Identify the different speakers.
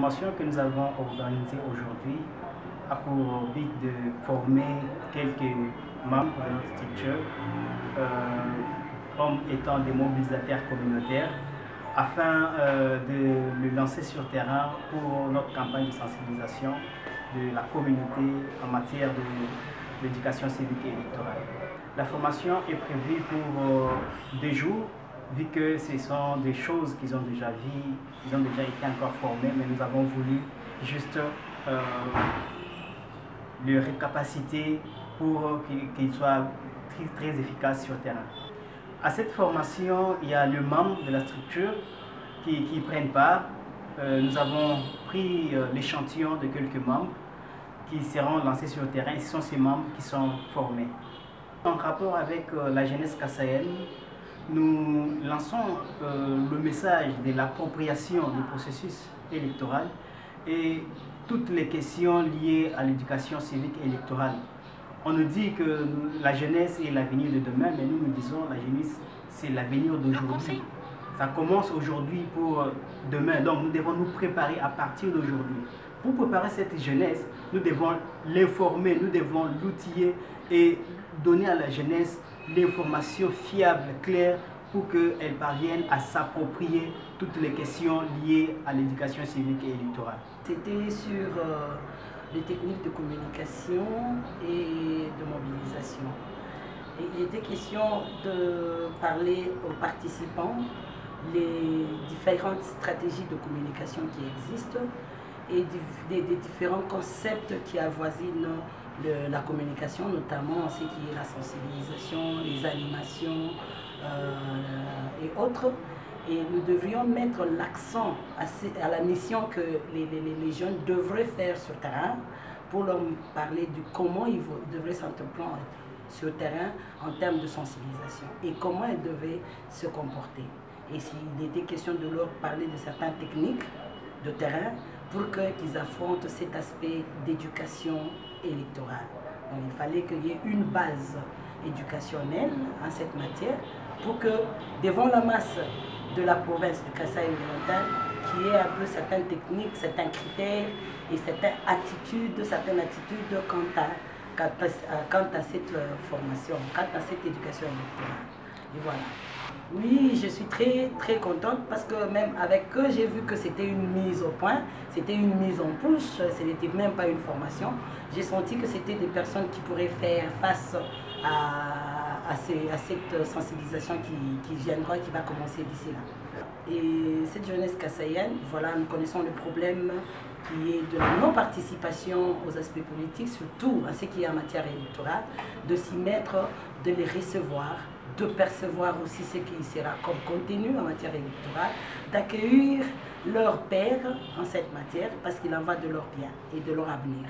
Speaker 1: formation que nous avons organisée aujourd'hui a pour but de former quelques membres de notre structure comme étant des mobilisateurs communautaires afin de le lancer sur terrain pour notre campagne de sensibilisation de la communauté en matière de l'éducation civique et électorale. La formation est prévue pour 2 jours, vu que ce sont des choses qu'ils ont déjà vues, ils ont déjà été encore formés, mais nous avons voulu juste le récapaciter pour qu'il soit très efficace sur terrain. À cette formation, il y a les membres de la structure qui prennent part. Nous avons pris l'échantillon de quelques membres qui seront lancés sur le terrain et ce sont ces membres qui sont formés. En rapport avec la jeunesse kassaïenne, nous lançons le message de l'appropriation du processus électoral et toutes les questions liées à l'éducation civique et électorale. On nous dit que la jeunesse est l'avenir de demain, mais nous disons que la jeunesse c'est l'avenir d'aujourd'hui. Ça commence aujourd'hui pour demain, donc nous devons nous préparer à partir d'aujourd'hui. Pour préparer cette jeunesse, nous devons l'informer, nous devons l'outiller et donner à la jeunesse l'information fiable, claire, pour qu'elle parvienne à s'approprier toutes les questions liées à l'éducation civique et électorale.
Speaker 2: C'était sur les techniques de communication et de mobilisation. Et il était question de parler aux participants les différentes stratégies de communication qui existent et des différents concepts qui avoisinent la communication, notamment ce qui est la sensibilisation, les animations et autres. Et nous devrions mettre l'accent à la mission que les jeunes devraient faire sur le terrain pour leur parler du comment ils devraient s'entreprendre sur le terrain en termes de sensibilisation et comment ils devaient se comporter. Et s'il était question de leur parler de certaines techniques de terrain pour qu'ils affrontent cet aspect d'éducation électorale. Donc, il fallait qu'il y ait une base éducationnelle en cette matière pour que devant la masse de la province du Kasaï-Oriental, qui ait un peu certaines techniques, certains critères et certaines attitudes quant à cette formation, quant à cette éducation électorale. Et voilà. Oui, je suis très contente parce que même avec eux, j'ai vu que c'était une mise au point, c'était une mise en push, ce n'était même pas une formation. J'ai senti que c'était des personnes qui pourraient faire face à cette sensibilisation qui viendra, qui va commencer d'ici là. Et cette jeunesse kassaïenne, voilà, nous connaissons le problème qui est de la non-participation aux aspects politiques, surtout à ce qui est en matière électorale, de s'y mettre, de les recevoir, de percevoir aussi ce qui sera comme contenu en matière électorale, d'accueillir leurs pairs en cette matière parce qu'il en va de leur bien et de leur avenir.